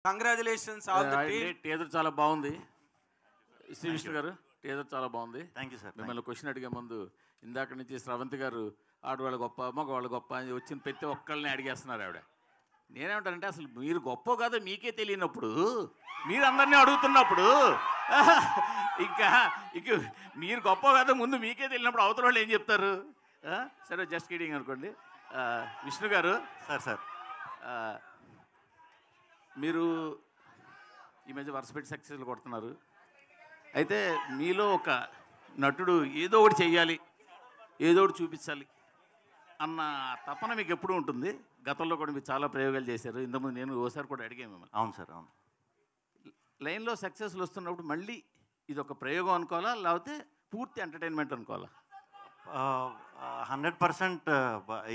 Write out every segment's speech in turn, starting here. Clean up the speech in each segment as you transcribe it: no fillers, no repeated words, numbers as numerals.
Congratulations all the team. Teaser చాలా బాగుంది శ్రీ విష్ణు గారు, టీజర్ చాలా బాగుంది. Thank you sir. మిమ్మల్ని క్వశ్చన్ అడిగే ముందు ఇందాక నుంచి స్రవంతి గారు ఆడవాళ్ళు గొప్ప మగవాళ్ళు గొప్ప అని వచ్చిన ప్రతి ఒక్కళ్ళని అడిగేస్తున్నారు ఆవిడ. నేనేమంటానంటే అసలు మీరు గొప్ప కాదో మీకే తెలియనప్పుడు మీరు అందరినీ అడుగుతున్నప్పుడు ఇంకా మీరు గొప్ప కాదో ముందు మీకే తెలియనప్పుడు అవతల వాళ్ళు ఏం చెప్తారు? సరే జస్ట్ కిడింగ్ అనుకోండి. విష్ణు గారు సార్ మీరు ఈ మధ్య వరుసపెట్టి సక్సెస్లు కొడుతున్నారు. అయితే మీలో ఒక నటుడు ఏదో ఒకటి చెయ్యాలి, ఏదో ఒకటి చూపించాలి అన్న తపన మీకు ఎప్పుడు ఉంటుంది? గతంలో కూడా మీరు చాలా ప్రయోగాలు చేశారు. ఇంతకుముందు నేను ఓసారి కూడా అడిగాను మిమ్మల్ని. అవును సార్, అవును. లైన్లో సక్సెస్లు వస్తున్నప్పుడు మళ్ళీ ఇది ఒక ప్రయోగం అనుకోవాలా, లేకపోతే పూర్తి ఎంటర్టైన్మెంట్ అనుకోవాలా? 100%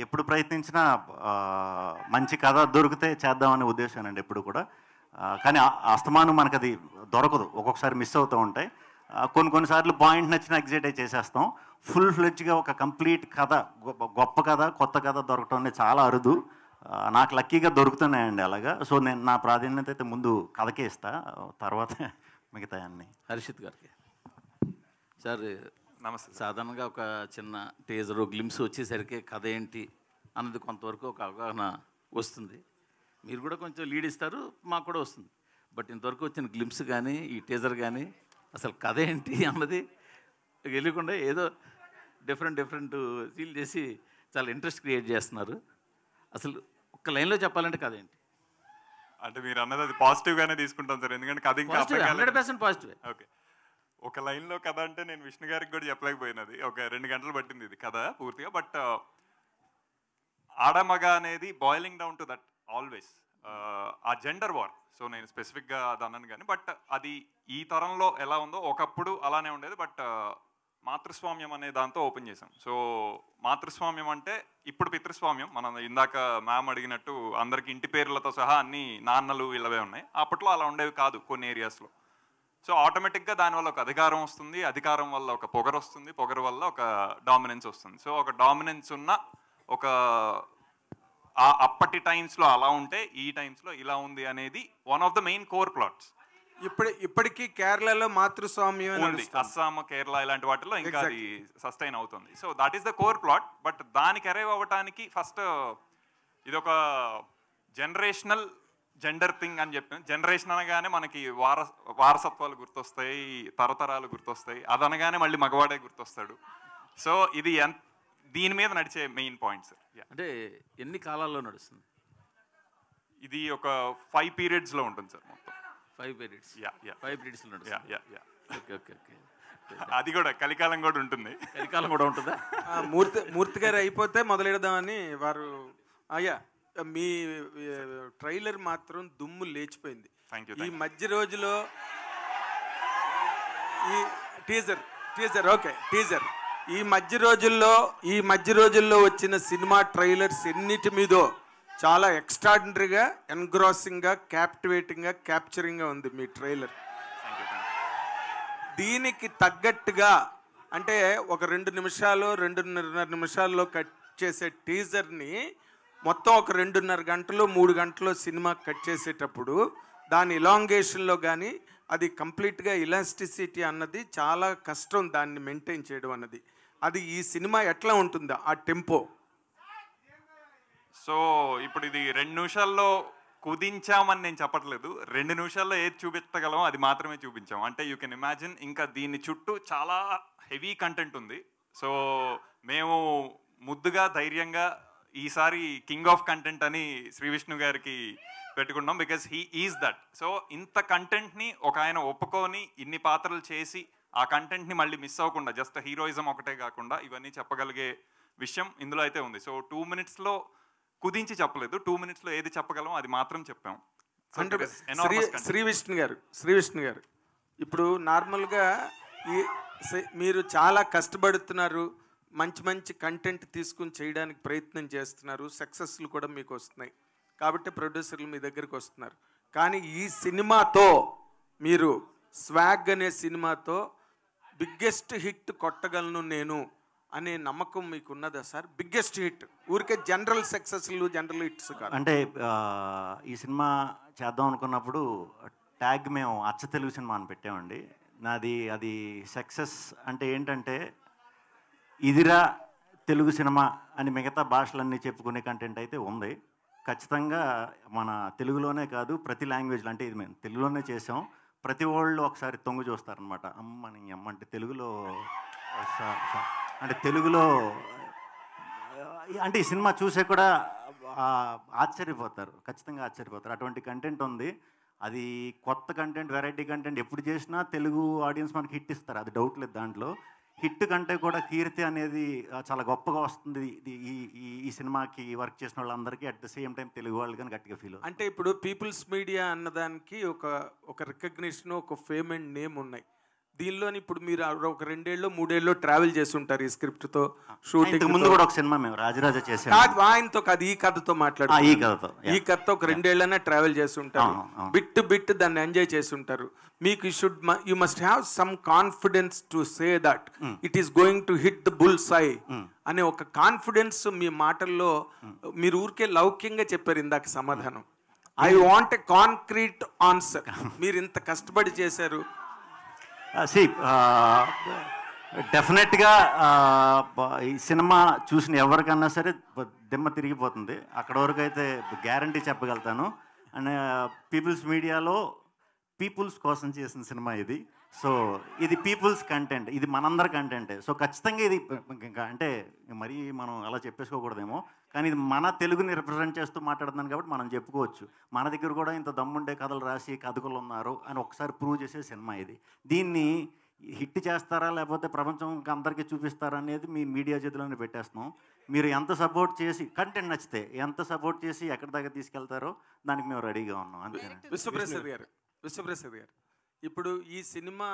ఎప్పుడు ప్రయత్నించినా మంచి కథ దొరికితే చేద్దామనే ఉద్దేశానండి ఎప్పుడు కూడా. కానీ అస్తమానం మనకు అది దొరకదు, ఒక్కొక్కసారి మిస్ అవుతూ ఉంటాయి. కొన్నిసార్లు పాయింట్ నచ్చిన ఎగ్జైట్ అయి చేసేస్తాం. ఫుల్ ఫ్లెడ్జ్గా ఒక కంప్లీట్ కథ, గొప్ప కథ, కొత్త కథ దొరకటం అనేది చాలా అరుదు. నాకు లక్కీగా దొరుకుతున్నాయండి అలాగా. సో నేను నా ప్రాధాన్యత అయితే ముందు కథకే ఇస్తా, తర్వాత మిగతా అన్నీ. హర్షిత్ గారికి సార్ నమస్తే. సాధారణంగా ఒక చిన్న టీజర్ గ్లిమ్స్ వచ్చేసరికి కథ ఏంటి అన్నది కొంతవరకు ఒక అవగాహన వస్తుంది. మీరు కూడా కొంచెం లీడ్ ఇస్తారు, మాకు కూడా వస్తుంది. బట్ ఇంతవరకు వచ్చిన గ్లిమ్స్ కానీ ఈ టీజర్ కానీ అసలు కథ ఏంటి అన్నది తెలియకుండా ఏదో డిఫరెంట్ ఫీల్ చేసి చాలా ఇంట్రెస్ట్ క్రియేట్ చేస్తున్నారు. అసలు ఒక్క లైన్లో చెప్పాలంటే కథ ఏంటి? అంటే మీరు అన్నది అది పాజిటివ్గానే తీసుకుంటాం సార్, ఎందుకంటే కథ ఇంకా 100% పాజిటివ్. ఓకే, ఒక లైన్లో కథ అంటే నేను విష్ణు గారికి కూడా చెప్పలేకపోయినది. ఒక 2 గంటలు పట్టింది ఇది కథ పూర్తిగా. బట్ ఆడమగ అనేది boiling down to that always ఆ జెండర్ వార్. సో నేను స్పెసిఫిక్గా అది అన్నాను కానీ, బట్ అది ఈ తరంలో ఎలా ఉందో ఒకప్పుడు అలానే ఉండేది. బట్ మాతృస్వామ్యం అనే దాంతో ఓపెన్ చేసాం. సో మాతృస్వామ్యం అంటే ఇప్పుడు పితృస్వామ్యం. మనం ఇందాక మ్యామ్ అడిగినట్టు అందరికి ఇంటి పేర్లతో సహా అన్ని నాన్నలు వీళ్ళవే ఉన్నాయి. అప్పట్లో అలా ఉండేవి కాదు కొన్ని ఏరియాస్లో. సో ఆటోమేటిక్గా దానివల్ల ఒక అధికారం వస్తుంది, అధికారం వల్ల ఒక పొగరు వస్తుంది, పొగరు వల్ల ఒక డామినెన్స్ వస్తుంది. సో ఒక డామినెన్స్ ఉన్న ఒక అప్పటి టైమ్స్లో అలా ఉంటే ఈ టైమ్స్లో ఇలా ఉంది అనేది one of the main core plots. ఇప్పటికీ కేరళలో మాతృస్వామ్యం ఉంది, అస్సాం, కేరళ ఇలాంటి వాటిల్లో ఇంకా అది సస్టైన్ అవుతుంది. So that is the core plot. But దానికి అరైవ్ అవ్వటానికి ఫస్ట్ ఇది ఒక జనరేషనల్ జెండర్ థింగ్ అని చెప్పాను. జనరేషన్ అనగానే మనకి వారసత్వాలు గుర్తొస్తాయి, తరతరాలు గుర్తొస్తాయి. అది అనగానే మళ్ళీ మగవాడే గుర్తొస్తాడు. సో ఇది దీని మీద నడిచే మెయిన్ పాయింట్స్. అంటే ఎన్ని కాలాల్లో నడుస్తుంది ఇది? ఒక 5 పీరియడ్స్లో ఉంటుంది సార్ మొత్తం. 5 periods. 5 periodsలో నడుస్తుంది. ఓకే. అది కూడా కలికాలం కూడా ఉంటుంది. కలికాలం కూడా ఉంటుందా? మూర్తి గారు అయిపోతే మొదలెడదామని వారు. అయ్యా, మీ ట్రైలర్ మాత్రం దుమ్ము లేచిపోయింది. ఈ మధ్య రోజులో ఈ టీజర్ ఓకే టీజర్ ఈ మధ్య రోజుల్లో వచ్చిన సినిమా ట్రైలర్స్ ఎన్నిటి మీదో చాలా ఎక్స్ట్రాడినరీగా, ఎన్గ్రాసింగ్గా, క్యాప్టివేటింగ్గా, క్యాప్చరింగ్గా ఉంది మీ ట్రైలర్. దీనికి తగ్గట్టుగా అంటే ఒక 2.5 నిమిషాల్లో కట్ చేసే టీజర్ని మొత్తం ఒక 2.5 గంటలు 3 గంటలు సినిమా కట్ చేసేటప్పుడు దాని ఇలాంగేషన్లో కానీ అది కంప్లీట్గా ఇలాస్టిసిటీ అన్నది చాలా కష్టం, దాన్ని మెయింటైన్ చేయడం అన్నది. అది ఈ సినిమా ఎట్లా ఉంటుందా ఆ టెంపో? సో ఇప్పుడు ఇది 2 నిమిషాల్లో కుదించామని నేను చెప్పట్లేదు. 2 నిమిషాల్లో ఏది చూపించగలం అది మాత్రమే చూపించాం. అంటే యూ కెన్ ఇమాజిన్ ఇంకా దీని చుట్టూ చాలా హెవీ కంటెంట్ ఉంది. సో మేము ముద్దుగా ధైర్యంగా ఈసారి కింగ్ ఆఫ్ కంటెంట్ అని శ్రీ విష్ణు గారికి పెట్టుకున్నాం. Because he is that. So ఇంత కంటెంట్ని ఒక ఆయన ఒప్పుకొని ఇన్ని పాత్రలు చేసి ఆ కంటెంట్ని మళ్ళీ మిస్ అవ్వకుండా జస్ట్ హీరోయిజం ఒకటే కాకుండా ఇవన్నీ చెప్పగలిగే విషయం ఇందులో అయితే ఉంది. సో 2 మినిట్స్లో కుదించి చెప్పలేదు, 2 మినిట్స్లో ఏది చెప్పగలం అది మాత్రం చెప్పాం. శ్రీ విష్ణు గారు ఇప్పుడు నార్మల్గా మీరు చాలా కష్టపడుతున్నారు, మంచి కంటెంట్ తీసుకుని చేయడానికి ప్రయత్నం చేస్తున్నారు, సక్సెస్లు కూడా మీకు వస్తున్నాయి కాబట్టి ప్రొడ్యూసర్లు మీ దగ్గరికి వస్తున్నారు. కానీ ఈ సినిమాతో మీరు స్వాగ్ అనే సినిమాతో బిగ్గెస్ట్ హిట్ కొట్టగలను నేను అనే నమ్మకం మీకు ఉన్నదా సార్? బిగ్గెస్ట్ హిట్, ఊరికే జనరల్ సక్సెస్లు జనరల్ హిట్స్ కాదు. అంటే ఈ సినిమా చేద్దాం అనుకున్నప్పుడు ట్యాగ్ మేము అచ్చ తెలుగు సినిమా అని పెట్టామండి. అది సక్సెస్ అంటే ఏంటంటే ఇదిరా తెలుగు సినిమా అని మిగతా భాషలన్నీ చెప్పుకునే కంటెంట్ అయితే ఉంది. ఖచ్చితంగా మన తెలుగులోనే కాదు ప్రతి లాంగ్వేజ్లో, అంటే ఇది మేము తెలుగులోనే చేసాం, ప్రతి వాళ్ళు ఒకసారి తొంగు చూస్తారనమాట. అమ్మని అమ్మ అంటే తెలుగులో అంటే తెలుగులో అంటే ఈ సినిమా చూసే కూడా ఆశ్చర్యపోతారు, ఖచ్చితంగా ఆశ్చర్యపోతారు. అటువంటి కంటెంట్ ఉంది. అది కొత్త కంటెంట్, వెరైటీ కంటెంట్ ఎప్పుడు చేసినా తెలుగు ఆడియన్స్ మనకి హిట్ ఇస్తారు, అది డౌట్ లేదు దాంట్లో. హిట్ కంటే కూడా కీర్తి అనేది చాలా గొప్పగా వస్తుంది ఈ సినిమాకి వర్క్ చేసిన వాళ్ళందరికీ. At the same time Telugu వాళ్ళు కానీ గట్టిగా ఫీల్ అవుతుంది. అంటే ఇప్పుడు పీపుల్స్ మీడియా అన్నదానికి ఒక రికగ్నిషన్, ఒక ఫేమ్ అండ్ నేమ్ ఉన్నాయి. దీనిలోని ఇప్పుడు మీరు ఒక 2 ఏళ్ళు 3 ఏళ్ళు ట్రావెల్ చేసి ఉంటారు ఈ స్క్రిప్ట్ తో. షూటింగ్ ముందు కూడా ఒక సినిమా మేము రాజరాజ చేసాం. కాదు, ఆయనతో కాదు, ఈ కథతో మాట్లాడు. ఈ కథతో ఒక 2 ఏళ్ళనే ట్రావెల్ చేసి ఉంటారు, బిట్ దాన్ని ఎంజాయ్ చేసి ఉంటారు. మీకు you must have some confidence to say that it is going to hit the bullseye అనే ఒక కాన్ఫిడెన్స్ మీ మాటల్లో. మీరు ఊరికే లౌక్యంగా చెప్పారు ఇందాక సమాధానం. I want a concrete answer. మీరు ఇంత కష్టపడి చేశారు. డెఫినెట్గా ఈ సినిమా చూసిన ఎవరికన్నా సరే దిమ్మ తిరిగిపోతుంది. అక్కడ వరకు అయితే గ్యారంటీ చెప్పగలుగుతాను. అండ్ పీపుల్స్ మీడియాలో పీపుల్స్ కోసం చేసిన సినిమా ఇది. సో ఇది పీపుల్స్ కంటెంట్, ఇది మనందరి కంటెంటే. సో ఖచ్చితంగా ఇది అంటే మరీ మనం అలా చెప్పేసుకోకూడదేమో, కానీ ఇది మన తెలుగుని రిప్రజెంట్ చేస్తూ మాట్లాడుతున్నాను కాబట్టి మనం చెప్పుకోవచ్చు. మన దగ్గర కూడా ఇంత దమ్ముండే కథలు రాసి కథకులు ఉన్నారు అని ఒకసారి ప్రూవ్ చేసే సినిమా ఇది. దీన్ని హిట్ చేస్తారా లేకపోతే ప్రపంచం అందరికీ చూపిస్తారా అనేది మీ మీడియా చేతిలోనే పెట్టేస్తున్నాం. మీరు ఎంత సపోర్ట్ చేసి, కంటెంట్ నచ్చితే ఎంత సపోర్ట్ చేసి ఎక్కడి దాకా తీసుకెళ్తారో దానికి మేము రెడీగా ఉన్నాం. అంతే. విశ్వప్రసాద్ గారు, ఇప్పుడు ఈ సినిమా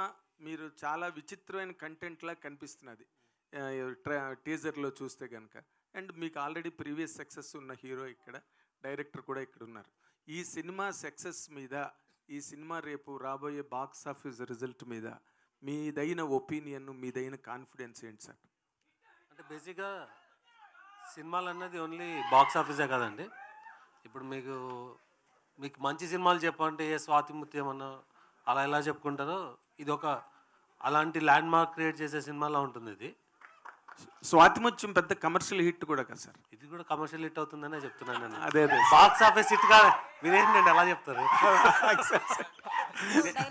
మీరు చాలా విచిత్రమైన కంటెంట్ లా కనిపిస్తున్నది టీజర్లో చూస్తే కనుక. అండ్ మీకు ఆల్రెడీ ప్రీవియస్ సక్సెస్ ఉన్న హీరో ఇక్కడ, డైరెక్టర్ కూడా ఇక్కడ ఉన్నారు. ఈ సినిమా సక్సెస్ మీద, ఈ సినిమా రేపు రాబోయే బాక్స్ ఆఫీస్ రిజల్ట్ మీద మీదైన ఒపీనియన్, మీదైన కాన్ఫిడెన్స్ ఏంటి సార్? అంటే బేసిక్గా సినిమాలు అన్నది ఓన్లీ బాక్స్ ఆఫీసే కాదండి. ఇప్పుడు మీకు మంచి సినిమాలు చెప్పంటే ఏ స్వాతి ముత్యం అన్న అలా ఎలా చెప్పుకుంటారో, ఇది ఒక అలాంటి ల్యాండ్ మార్క్ క్రియేట్ చేసే సినిమాలా ఉంటుంది. ఇది స్వాతిముత్యం పెద్ద కమర్షియల్ హిట్ కూడా కదా సార్? ఇది కూడా కమర్షియల్ హిట్ అవుతుందనే చెప్తున్నాను నేను. అదే బాక్స్ ఆఫీస్ హిట్ కాదు, మీరేంటండి ఎలా చెప్తారు?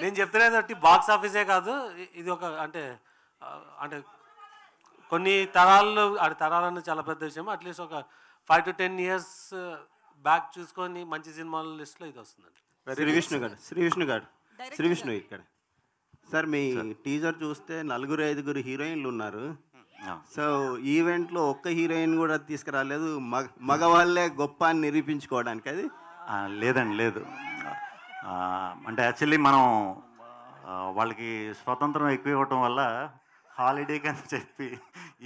నేను చెప్తున్నది బాక్స్ ఆఫీసే కాదు, ఇది ఒక అంటే కొన్ని తరాలను చాలా పెద్ద విషయం. అట్లీస్ట్ ఒక 5 to 10 years బ్యాక్ చూసుకొని మంచి సినిమాల లిస్ట్లో ఇది వస్తుందండి. శ్రీ విష్ణు ఇక్కడ సార్, మీ టీజర్ చూస్తే 4-5 హీరోయిన్లు ఉన్నారు. సో ఈవెంట్లో ఒక్క హీరోయిన్ కూడా తీసుకురాలేదు, మగవాళ్ళే గొప్ప అని నిరూపించుకోవడానికి. అది లేదండి, లేదు. అంటే యాక్చువల్లీ మనం వాళ్ళకి స్వతంత్రం ఎక్కువ ఇవ్వటం వల్ల హాలిడేకి అని చెప్పి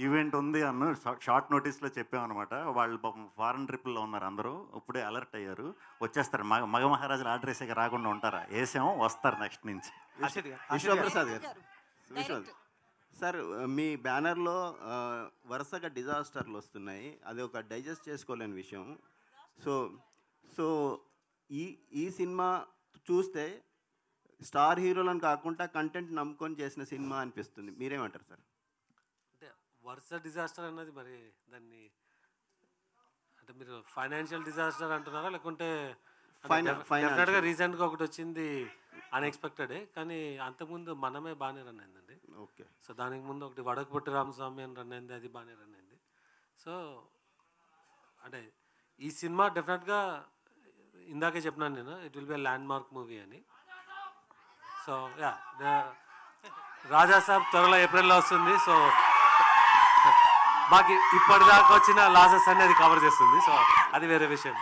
ఈవెంట్ ఉంది అన్న షార్ట్ నోటీస్లో చెప్పామన్నమాట. వాళ్ళు పాపం ఫారెన్ ట్రిప్లో ఉన్నారు, అందరూ ఇప్పుడే అలర్ట్ అయ్యారు, వచ్చేస్తారు. మగ మహారాజులు ఆర్డర్ వేసాక రాకుండా ఉంటారా? వేసాము, వస్తారు నెక్స్ట్ నుంచి. విశ్వప్రసాద్ గారు సార్, మీ బ్యానర్లో వరుసగా డిజాస్టర్లు వస్తున్నాయి, అది ఒక డైజెస్ట్ చేసుకోలేని విషయం. సో ఈ సినిమా చూస్తే స్టార్ హీరోలను కాకుండా కంటెంట్ నమ్ముకొని చేసిన సినిమా అనిపిస్తుంది. మీరేమంటారు సార్? అంటే వరుస డిజాస్టర్ అన్నది మరి దాన్ని అంటే మీరు ఫైనాన్షియల్ డిజాస్టర్ అంటున్నారా, లేకుంటే డెఫినెట్గా రీసెంట్గా ఒకటి వచ్చింది అన్ఎక్స్పెక్టెడే, కానీ అంతకుముందు మనమే బాగానే రన్ అయిందండి. ఓకే. సో దానికి ముందు ఒకటి వడకపుట్టి రామస్వామి అని రన్ అయింది, అది బాగానే రన్ అయింది. సో అంటే ఈ సినిమా డెఫినెట్గా ఇందాకే చెప్పినాను నేను, it will be land mark movie అని. సో యా, రాజా సాబ్ త్వరలో ఏప్రిల్లో వస్తుంది. సో మాకు ఇప్పటిదాకా వచ్చిన లాసెస్ అనేది కవర్ చేస్తుంది. సో అది వేరే విషయం.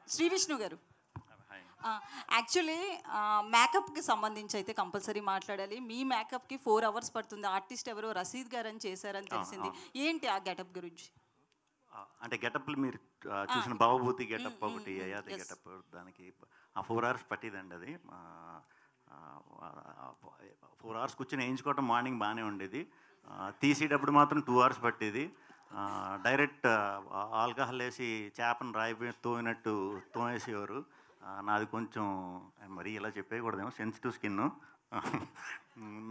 శ్రీ విష్ణు గారు యాక్చువల్లీ మేకప్కి సంబంధించి అయితే కంపల్సరీ మాట్లాడాలి. మీ మేకప్కి 4 hours పడుతుంది. ఆర్టిస్ట్ ఎవరో రసీద్ గారు అని చేశారని తెలిసింది. ఏంటి ఆ గెటప్ గురించి? అంటే గెటప్లు మీరు చూసిన భవభూతి గెటప్ ఒకటి, అయాది గెటప్, దానికి ఆ 4 hours పట్టిదండి. అది 4 hours కూర్చొని వేయించుకోవటం మార్నింగ్ బాగానే ఉండేది. తీసేటప్పుడు మాత్రం 2 hours పట్టేది. డైరెక్ట్ ఆల్కహాల్ వేసి చేపను రాయి తోమినట్టు తోమేసేవారు. నాది కొంచెం మరీ ఇలా చెప్పేయకూడదేమో, సెన్సిటివ్ స్కిన్.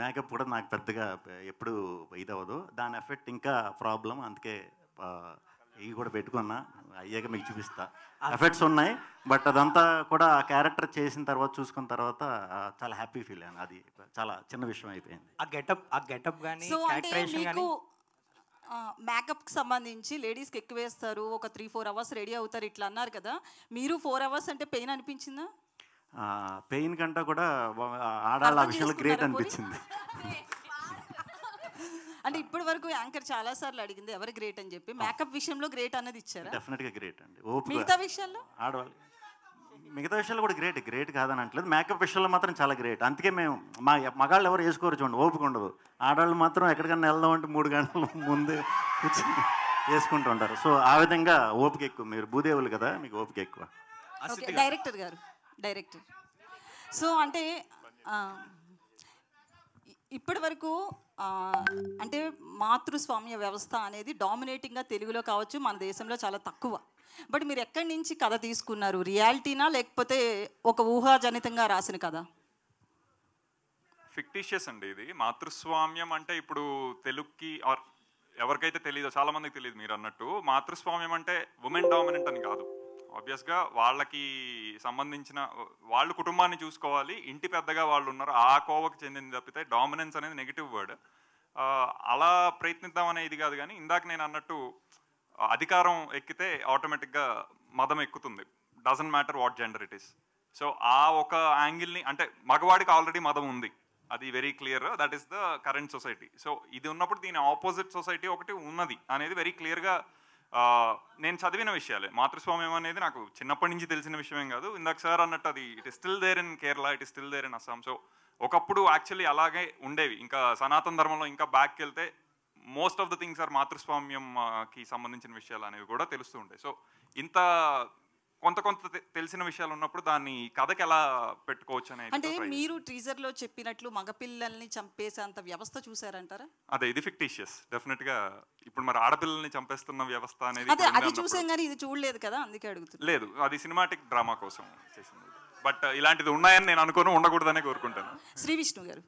మేకప్ కూడా నాకు పెద్దగా ఎప్పుడు ఇదవ్వదు, దాని ఎఫెక్ట్ ఇంకా ప్రాబ్లం. అందుకే ఇవి కూడా పెట్టుకున్నా, అయ్యాక మీకు చూపిస్తా. ఎఫెక్ట్స్ ఉన్నాయి, బట్ అదంతా కూడా ఆ క్యారెక్టర్ చేసిన తర్వాత చూసుకున్న తర్వాత చాలా హ్యాపీ ఫీల్ అయ్యాను. అది చాలా చిన్న విషయం అయిపోయింది. ఆ గెటప్ కానీ సో అంటే మీకు మేకప్కి సంబంధించి లేడీస్కి ఎక్కువ వేస్తారు, ఒక 3-4 hours రెడీ అవుతారు ఇట్లా అన్నారు కదా, మీరు 4 hours అంటే పెయిన్ అనిపించిందా? పెయిన్ కంటే కూడా ఆడాళ్ళ ఆ విషయంలో గ్రేట్ అనిపించింది. అంటే ఇప్పటి వరకు యాంకర్ చాలా సార్లు అడిగింది ఎవరు గ్రేట్ అని చెప్పి, మేకప్ విషయంలో గ్రేట్ అన్నది ఇచ్చారా? డెఫినెట్గా గ్రేట్ అండి. మిగతా విషయాల్లో ఆడవాళ్ళు మిగతా విషయాలు కూడా గ్రేట్ కాదని అంటలేదు, మేకప్ విషయంలో మాత్రం చాలా గ్రేట్. అందుకే మేము మగాళ్ళు ఎవరు వేసుకోరు చూడండి, ఓపిక ఉండదు. ఆడవాళ్ళు మాత్రం ఎక్కడికన్నా వెళ్దామంటే 3 గంటల ముందే కూర్చొని వేసుకుంటూ ఉంటారు. సో ఆ విధంగా ఓపిక ఎక్కువ. మీరు భూదేవులు కదా, మీకు ఓపిక ఎక్కువ. డైరెక్టర్ గారు సో అంటే ఇప్పటి వరకు అంటే మాతృస్వామ్య వ్యవస్థ అనేది డామినేటింగ్గా తెలుగులో కావచ్చు, మన దేశంలో చాలా తక్కువ. బట్ మీరు ఎక్కడి నుంచి కథ తీసుకున్నారు? రియాలిటీనా లేకపోతే ఒక ఊహాజనితంగా రాసిన కథ? ఫిక్టిషియస్ అండి ఇది. మాతృస్వామ్యం అంటే ఇప్పుడు తెలుగుకి ఆర్ ఎవరికైతే తెలియదో, చాలా మందికి తెలియదు మీరు అన్నట్టు, మాతృస్వామ్యం అంటే ఉమెన్ డామినెంట్ అని కాదు. ఆబ్వియస్గా వాళ్ళకి సంబంధించిన వాళ్ళు కుటుంబాన్ని చూసుకోవాలి, ఇంటి పెద్దగా వాళ్ళు ఉన్నారు, ఆ కోవకు చెందింది తప్పితే డామినెన్స్ అనేది నెగిటివ్ వర్డ్. అలా ప్రయత్నిద్దామనే ఇది కాదు. కానీ ఇందాక నేను అన్నట్టు అధికారం ఎక్కితే ఆటోమేటిక్గా మదం ఎక్కుతుంది, doesn't matter what gender it is. So ఆ ఒక యాంగిల్ని, అంటే మగవాడికి ఆల్రెడీ మదం ఉంది, అది very clear, that is the current society. So ఇది ఉన్నప్పుడు దీని ఆపోజిట్ సొసైటీ ఒకటి ఉన్నది అనేది వెరీ క్లియర్గా నేను చదివిన విషయాలే. మాతృస్వామ్యం అనేది నాకు చిన్నప్పటి నుంచి తెలిసిన విషయమేం కాదు. ఇందాక సార్ అన్నట్టు అది it is still there in Kerala, it is still there in Assam. So ఒకప్పుడు యాక్చువల్లీ అలాగే ఉండేవి. ఇంకా సనాతన ధర్మంలో ఇంకా బ్యాక్కి వెళ్తే most of the things are మాతృస్వామ్యంకి సంబంధించిన విషయాలు అనేవి కూడా తెలుస్తూ ఉంటాయి. సో ఇంత కొంత తెలిసిన విషయాలు ఉన్నప్పుడు దాన్ని కథకి ఎలా పెట్టుకోవచ్చు అనేది. అంటే మీరు టీజర్ లో చెప్పినట్లు మగపిల్లల్ని చంపేసేంత వ్యవస్థ చూసారంటారా? అదే, ఇది ఫిక్టిషియస్ డెఫినెట్ గా. ఇప్పుడు మరి ఆడపిల్లల్ని చంపేస్తున్న వ్యవస్థ అనేది అది చూసాం కానీ ఇది చూడలేదు కదా, అందుకే అడుగుతున్నా. లేదు, అది సినిమాటిక్ డ్రామా కోసం చేసింది. బట్ ఇలాంటిది ఉన్నాయని నేను అనుకోను, ఉండకూడదనే కోరుకుంటాను. శ్రీ విష్ణు గారు,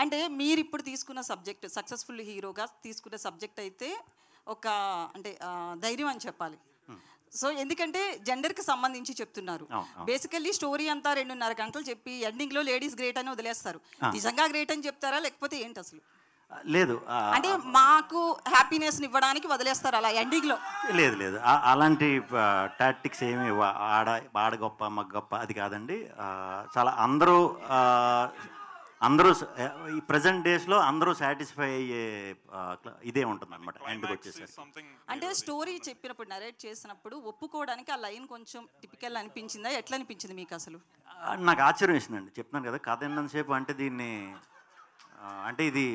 అంటే మీరు ఇప్పుడు తీసుకున్న సబ్జెక్ట్, సక్సెస్ఫుల్ హీరోగా తీసుకున్న సబ్జెక్ట్ అయితే ఒక అంటే ధైర్యం అని చెప్పాలి. సో ఎందుకంటే జెండర్కి సంబంధించి చెప్తున్నారు. బేసికల్లీ స్టోరీ అంతా 2.5 గంటలు చెప్పి ఎండింగ్లో లేడీస్ గ్రేట్ అని వదిలేస్తారు. నిజంగా గ్రేట్ అని చెప్తారా లేకపోతే ఏంటి అసలు? లేదు, అంటే మాకు హ్యాపీనెస్ ఇవ్వడానికి వదిలేస్తారు అలా ఎండింగ్లో? లేదు, అలాంటి టాక్టిక్స్ ఏమి ఆడ గొప్ప మగ గొప్ప అది కాదండి. చాలా అందరూ ఈ ప్రజెంట్ డేస్లో అందరూ సాటిస్ఫై అయ్యే ఇదే ఉంటుంది అనమాట ఎండ్కి వచ్చేసరికి. అంటే స్టోరీ చెప్పినప్పుడు నరేట్ చేసినప్పుడు ఒప్పుకోవడానికి ఆ లైన్ కొంచెం టిపికల్ అనిపించిందా? ఎట్లా అనిపించింది మీకు అసలు? నాకు ఆశ్చర్యం వేసిందండి, చెప్తున్నాను కదా, కథ ఎన్నంతసేపు అంటే దీన్ని అంటే ఇది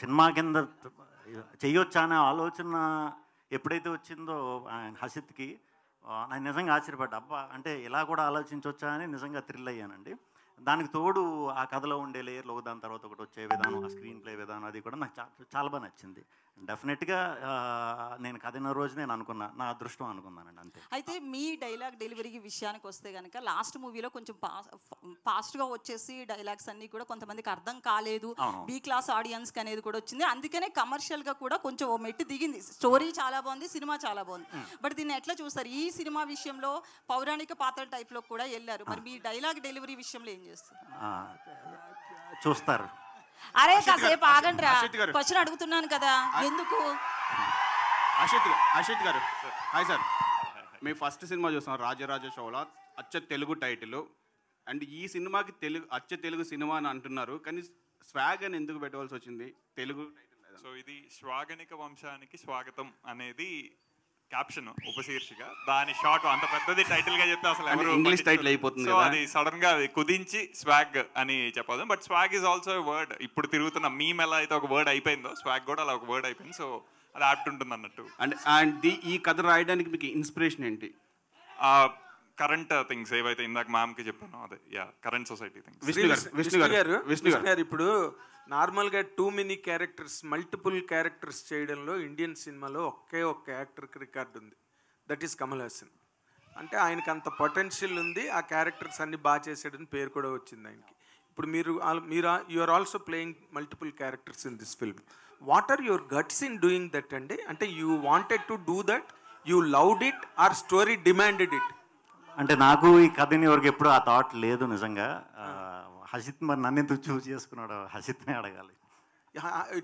సినిమా కింద చెయ్యొచ్చా అనే ఆలోచన ఎప్పుడైతే వచ్చిందో హసిత్కి, నేను నిజంగా ఆశ్చర్యపడ్డా. అబ్బా, అంటే ఇలా కూడా ఆలోచించవచ్చా అని నిజంగా థ్రిల్ అయ్యానండి. దానికి తోడు ఆ కథలో ఉండే లేయర్లు దాని తర్వాత ఒకటి వచ్చే విధానం, ఆ స్క్రీన్ ప్లే విధానం, అది కూడా నాకు చాలా బాగా నచ్చింది. డెఫినెట్గా నేను కథ అయిన రోజు నేను అనుకున్నా, నా అదృష్టం అనుకున్నానండి, అంతే. అయితే మీ డైలాగ్ డెలివరీ విషయానికి వస్తే కనుక లాస్ట్ మూవీలో కొంచెం ఫాస్ట్గా వచ్చేసి డైలాగ్స్ అన్నీ కూడా కొంతమందికి అర్థం కాలేదు, బీ క్లాస్ ఆడియన్స్కి అనేది కూడా వచ్చింది. అందుకనే కమర్షియల్గా కూడా కొంచెం ఓ మెట్టు దిగింది. స్టోరీ చాలా బాగుంది, సినిమా చాలా బాగుంది. బట్ దీన్ని ఎట్లా చూస్తారు? ఈ సినిమా విషయంలో పౌరాణిక పాత్ర టైప్లో కూడా వెళ్ళారు, మరి మీ డైలాగ్ డెలివరీ విషయంలో ఏం చేస్తారు? చూస్తారు. అరే కాసేపు ఆగండి రా, క్వశ్చన్ అడుగుతున్నాను కదా, ఎందుకు? అశిత్ గారు, హాయ్ సార్. మేము ఫస్ట్ సినిమా చూసాం రాజరాజ చోళ, అచ్చ తెలుగు టైటిల్. అండ్ ఈ సినిమాకి అచ్చ తెలుగు సినిమా అని అంటున్నారు, కానీ స్వాగ్ అని ఎందుకు పెట్టవలసి వచ్చింది? తెలుగు టైటిల్. సో ఇది శ్వాగనిక వంశానికి స్వాగతం అనేది క్యాప్షన్, ఉపశీర్షిక. దాని షార్ట్ అంత పెద్దది టైటిల్ గా చెప్తే అసలు ఎవరు ఇంగ్లీష్ టైటిల్ అయిపోతుంది. సో అది సడన్ గా కుదించి స్వాగ్ అని చెప్పదు. But swag is also word. ఇప్పుడు తిరుగుతున్న మీమ్ ఎలా అయితే ఒక వర్డ్ అయిపోయిందో, స్వాగ్ కూడా అలా ఒక వర్డ్ అయిపోయింది. సో అది యాప్ట్ ఉంటుంది అన్నట్టు. అండ్ ఈ కథ రాయడానికి మీకు ఇన్స్పిరేషన్ ఏంటి? కరెంట్ థింగ్స్ ఏవైతే ఇందాక మ్యామ్కి చెప్పానో అదే కరెంట్ సొసైటీ థింగ్స్. విష్ణు గారు ఇప్పుడు నార్మల్గా too many characters multiple characters చేయడంలో ఇండియన్ సినిమాలో ఒక్క యాక్టర్కి రికార్డు ఉంది, దట్ ఈస్ కమల్ హాసన్. అంటే ఆయనకి అంత పొటెన్షియల్ ఉంది, ఆ క్యారెక్టర్స్ అన్ని బాగా చేసాడని పేరు కూడా వచ్చింది ఆయనకి. ఇప్పుడు మీరు you are also playing multiple characters in this film. What are your guts in doing that అండి? అంటే you wanted to do that, you loved it or story demanded it? అంటే నాకు ఈ కథని వరకు ఎప్పుడు ఆ థాట్ లేదు నిజంగా. హసిత్ మరి నన్ను ఎందుకు చూస్ చేసుకున్నాడు, హసిత్నే అడగాలి.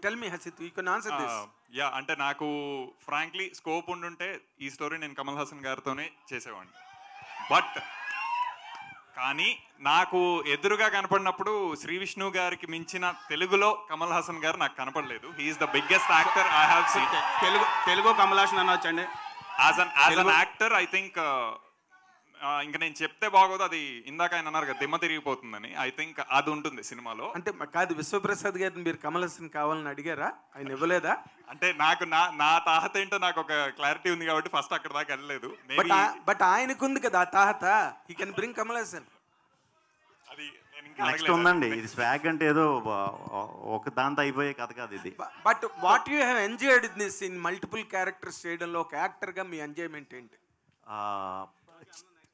Tell me Hasith, you can answer this. అంటే నాకు ఫ్రాంక్లీ స్కోప్ ఉండుంటే ఈ స్టోరీ నేను కమల్ హాసన్ గారితోనే చేసేవాడిని. బట్ కానీ నాకు ఎదురుగా కనపడినప్పుడు శ్రీ విష్ణు గారికి మించిన తెలుగులో కమల్ హాసన్ గారు నాకు కనపడలేదు. He is the biggest actor I have seen. Telugu Kamal Haasan అనొచ్చండి. As an actor I think ఇంకా నేను చెప్తే బాగోదు, అది ఇందాక ఆయన అన్నారు కదా దిమ్మ తిరిగిపోతుందని. ఐ థింక్ అది ఉంటుంది సినిమాలో. అంటే కాదు, విశ్వప్రసాద్ గారిని మీరు కమల్ హాసన్ కావాలని అడిగారా? ఆయన ఇవ్వలేదా? అంటే నాకు నా తాహత ఏంటో నాకు ఒక క్లారిటీ ఉంది కాబట్టి ఫస్ట్ అక్కడ దాకా వెళ్ళలేదు. బట్ ఆయనకుంది కదా ఆ తాహత, he can bring Kamal Haasan. అది నెక్స్ట్ ఉందండి, ఇది స్వాగ్ అంటే ఏదో ఒక దాంతో అయిపోయే కథ కాదు ఇది. But what you have enjoyed this in multiple characters చేయడంలో ఒక యాక్టర్గా మీ ఎంజాయ్మెంట్ ఏంటి?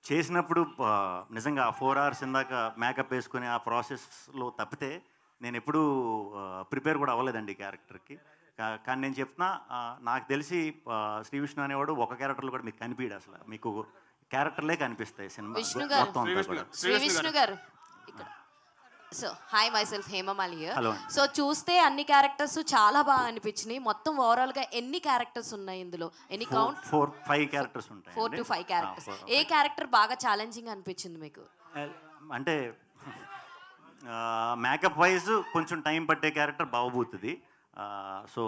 చేసినప్పుడు నిజంగా 4 hours ఇందాక మేకప్ వేసుకుని ఆ ప్రాసెస్లో తప్పితే నేను ఎప్పుడూ ప్రిపేర్ కూడా అవ్వలేదండి ఈ క్యారెక్టర్కి. కానీ నేను చెప్తున్నా, నాకు తెలిసి శ్రీ విష్ణు అనేవాడు ఒక క్యారెక్టర్లో కూడా మీకు కనిపించడు, అసలు మీకు క్యారెక్టర్లే కనిపిస్తాయి సినిమా మొత్తం. శ్రీ విష్ణు గారు ఇక్కడ. So hi my self Hemamali here. So చూస్తే అన్ని క్యారెక్టర్స్ చాలా బాగా అనిపించినాయి. మొత్తం ఓవరాల్ గా ఎన్ని క్యారెక్టర్స్ ఉన్నాయి ఇందులో? ఎన్ని కౌంట్? 4-5 క్యారెక్టర్స్ ఉంటాయి. 4 to 5 క్యారెక్టర్స్. ఏ క్యారెక్టర్ బాగా ఛాలెంజింగ్ అనిపించింది మీకు? అంటే మేకప్ వైజ్ కొంచెం టైం పట్టే క్యారెక్టర్ బావబోతుంది. సో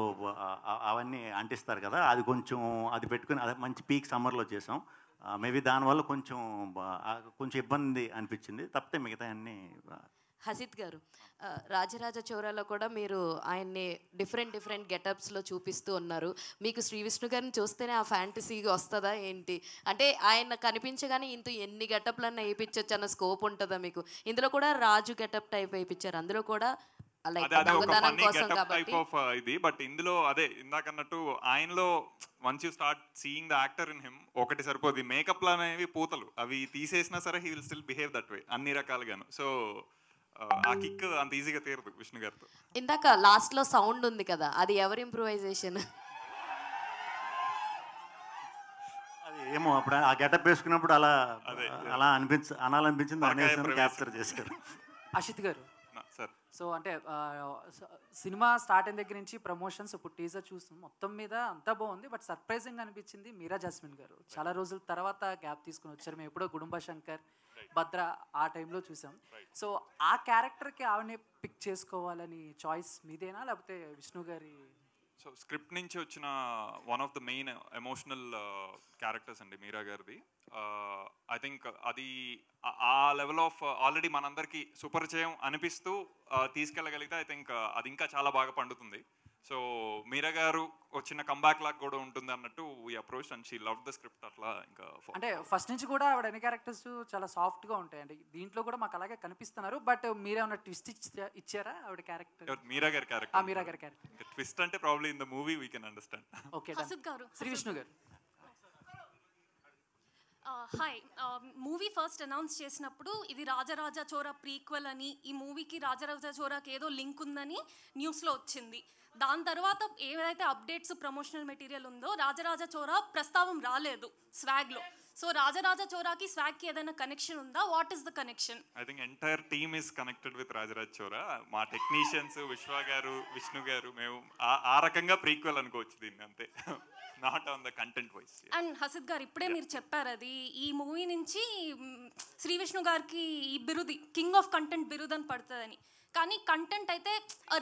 అవన్నీ అంటిస్తారు కదా, అది కొంచెం అది పెట్టుకుని అది మంచి పీక్ సమ్మర్లో చేసాం. మేబీ దానివల్ల కొంచెం ఇబ్బంది అనిపించింది, తప్పితే మిగతా అన్నీ. హసిత్ గారు, రాజరాజ చోరాలో కూడా మీరు ఆయన్ని డిఫరెంట్ గెటప్స్లో చూపిస్తూ ఉన్నారు. మీకు శ్రీ విష్ణు గారిని చూస్తేనే ఆ ఫ్యాంటసీ వస్తుందా ఏంటి? అంటే ఆయన కనిపించగానే ఎన్ని గెటప్లన్నా వేయించవచ్చు అన్న స్కోప్ ఉంటుందా మీకు? ఇందులో కూడా రాజు గెటప్ టైప్ వేయించారు, అందులో కూడా ఇది. బట్ ఇందులో అదే ఇందాకన్నట్టు ఆయనలో once you start seeing the actor in him ఒకటి సరిపోదు. మేకప్లు అనేవి పూతలు, అవి తీసేసినా సరే he will still behave that way అన్ని రకాలుగాను. సో ఆ కిక్ అంత ఈజీగా తీరదు విష్ణు గారితో. ఇందాక లాస్ట్ లో సౌండ్ ఉంది కదా, అది ఎవరి ఇంప్రూవైజేషన్? అది ఏమో అప్పుడు ఆ గెటప్ వేసుకున్నప్పుడు అలా అనాలనిపించింది, క్యాప్చర్ చేశారు. అషిత్ గారు సో అంటే సినిమా స్టార్ట్ అయిన దగ్గర నుంచి ప్రమోషన్స్, ఇప్పుడు టీజర్ చూస్తాం, మొత్తం మీద అంతా బాగుంది. బట్ సర్ప్రైజింగ్ అనిపించింది మీరా జాస్మిన్ గారు. చాలా రోజుల తర్వాత గ్యాప్ తీసుకుని వచ్చారు. మేము ఎప్పుడో గుడుంబ శంకర్, భద్ర ఆ టైంలో చూసాం. సో ఆ క్యారెక్టర్కి ఆవిడనే పిక్ చేసుకోవాలని చాయిస్ మీదేనా, లేకపోతే విష్ణు గారి? సో స్క్రిప్ట్ నుంచి వచ్చిన one of the main emotional characters అండి మీరా గారిది. ఐ థింక్ అది ఆ లెవెల్ ఆఫ్ ఆల్రెడీ మనందరికీ సుపరిచయం అనిపిస్తూ తీసుకెళ్ళగలిగితే ఐ థింక్ అది ఇంకా చాలా బాగా పండుతుంది. సో మీరా గారు వచ్చిన కంబ్యాక్ లాగా కూడా ఉంటుంది అన్నట్టు we approach and she love the script. అట్లా ఇంకా అంటే ఫస్ట్ నుంచి కూడా ఆవిడ అన్ని క్యారెక్టర్స్ చాలా సాఫ్ట్గా ఉంటాయండి, దీంట్లో కూడా మాకు అలాగే కనిపిస్తున్నారు. బట్ మీరేమన్నా ట్విస్ట్ ఇచ్చారా ఆవిడ క్యారెక్టర్? మీరా గారి క్యారెక్టర్. మీరా గారి క్యారెక్టర్ ట్విస్ట్ అంటే probably in the movie we can understand. Okay, Sree Vishnu గారు. హాయ్, మూవీ ఫస్ట్ అనౌన్స్ చేసినప్పుడు ఇది రాజరాజ చోరా ప్రీక్వెల్ అని, ఈ మూవీకి రాజరాజ చోరాకి ఏదో లింక్ ఉందని న్యూస్లో వచ్చింది. దాని తర్వాత ఏదైతే అప్డేట్స్ ప్రమోషనల్ మెటీరియల్ ఉందో రాజరాజ చోరా ప్రస్తావం రాలేదు స్వాగ్లో. సో రాజరాజ చోరాకి స్వాగ్కి ఏదైనా కనెక్షన్ ఉందా? What is the connection? I think entire team is connected with Rajaraja Chora. మా టెక్నీషియన్స్ విశ్వ గారు, విష్ణు గారు, మేము ఆ రకంగా ప్రీక్వెల్ అనుకోవచ్చు దీన్ని, అంతే. Not on the content wise. And Hasith garu ఇప్పుడే మీరు చెప్పారు అది ఈ మూవీ నుంచి శ్రీ విష్ణు గారికి ఈ బిరుది కింగ్ ఆఫ్ కంటెంట్ బిరుదు అని పడుతుందని. కానీ కంటెంట్ అయితే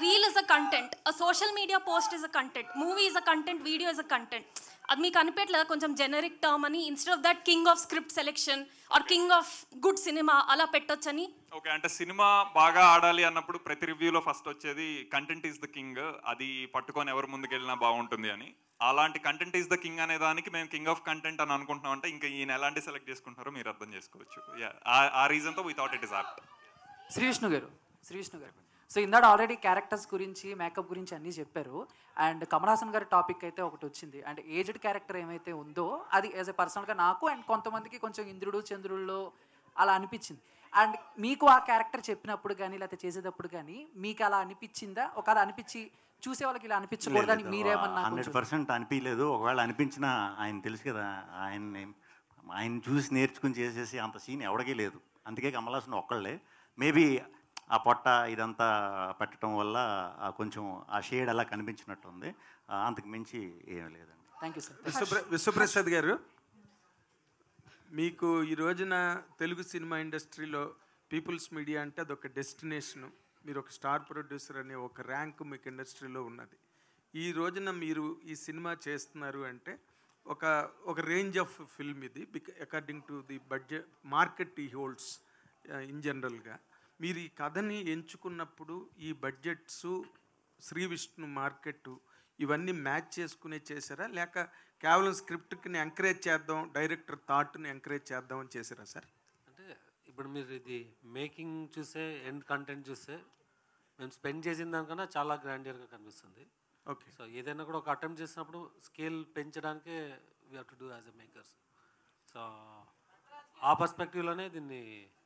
reel is a content, social media post is a content, movie is a content, video is a content. అది మీకు అనిపించలేదా కొంచెం జెనరిక్ టర్మ్ అని? Instead of that king of script selection or king of good cinema అలా పెట్టొచ్చని. Okay, అంటే cinema బాగా ఆడాలి అన్నప్పుడు ప్రతి రివ్యూలో ఫస్ట్ వచ్చేది కంటెంట్ ఈజ్ ద కింగ్, అది పట్టుకొని ఎవరు ముందుకెళ్ళినా బాగుంటుంది అని. అలాంటి కంటెంట్ ఈజ్ ద కింగ్ అనే దానికి మేము కింగ్ ఆఫ్ కంటెంట్ అని అనుకుంటున్నాం. అంటే ఇంకా ఈయన ఎలాంటి సెలెక్ట్ చేసుకుంటారో మీరు అర్థం చేసుకోవచ్చు. ఆ రీజన్తో we thought it is apt. Sree Vishnu గారు, సో ఇందాక ఆల్రెడీ క్యారెక్టర్స్ గురించి, మేకప్ గురించి అన్నీ చెప్పారు. అండ్ కమల్ హాసన్ గారి టాపిక్ అయితే ఒకటి వచ్చింది. అండ్ ఏజ్డ్ క్యారెక్టర్ ఏమైతే ఉందో అది యాజ్ ఎ పర్సనల్గా నాకు అండ్ కొంతమందికి కొంచెం ఇంద్రుడు చంద్రుల్లో అలా అనిపించింది. అండ్ మీకు ఆ క్యారెక్టర్ చెప్పినప్పుడు కానీ లేకపోతే చేసేటప్పుడు కానీ మీకు అలా అనిపించిందా? ఒకవేళ అనిపించి చూసే వాళ్ళకి ఇలా అనిపించకూడదని మీరేమన్నా? 100% అనిపించలేదు. ఒకవేళ అనిపించినా ఆయన తెలుసు కదా, ఆయన చూసి నేర్చుకుని చేసేసి అంత సీన్ ఎవడికి లేదు. అందుకే కమల్ హాసన్ ఒక్కళ్ళే. మేబీ ఆ పొట్ట ఇదంతా పెట్టడం వల్ల కొంచెం ఆ షేడ్ అలా కనిపించినట్టుంది, అంతకు మించి ఏమీ లేదండి. Thank you sir. విశ్వప్రసాద్ గారు, మీకు ఈ రోజున తెలుగు సినిమా ఇండస్ట్రీలో పీపుల్స్ మీడియా అంటే అదొక డెస్టినేషను. మీరు ఒక స్టార్ ప్రొడ్యూసర్ అనే ఒక ర్యాంక్ మీకు ఇండస్ట్రీలో ఉన్నది. ఈ రోజున మీరు ఈ సినిమా చేస్తున్నారు అంటే ఒక రేంజ్ ఆఫ్ ఫిల్మ్ ఇది, according to the budget market ఈ హోల్డ్స్ ఇన్ జనరల్గా. మీరు ఈ కథని ఎంచుకున్నప్పుడు ఈ బడ్జెట్సు, శ్రీ విష్ణు మార్కెట్ ఇవన్నీ మ్యాచ్ చేసుకునే చేశారా, లేక కేవలం స్క్రిప్ట్ని ఎంకరేజ్ చేద్దాం, డైరెక్టర్ థాట్ని ఎంకరేజ్ చేద్దాం అని చేశారా సార్? అంటే ఇప్పుడు మీరు ఇది మేకింగ్ చూసే, ఎండ్ కంటెంట్ చూస్తే మేము స్పెండ్ చేసిన దానికన్నా చాలా గ్రాండియర్గా కనిపిస్తుంది. ఓకే, సో ఏదైనా కూడా ఒక అటెంప్ట్ చేసినప్పుడు స్కేల్ పెంచడానికే we have to do as a makers. So ఆ పర్స్పెక్టివ్లోనే దీన్ని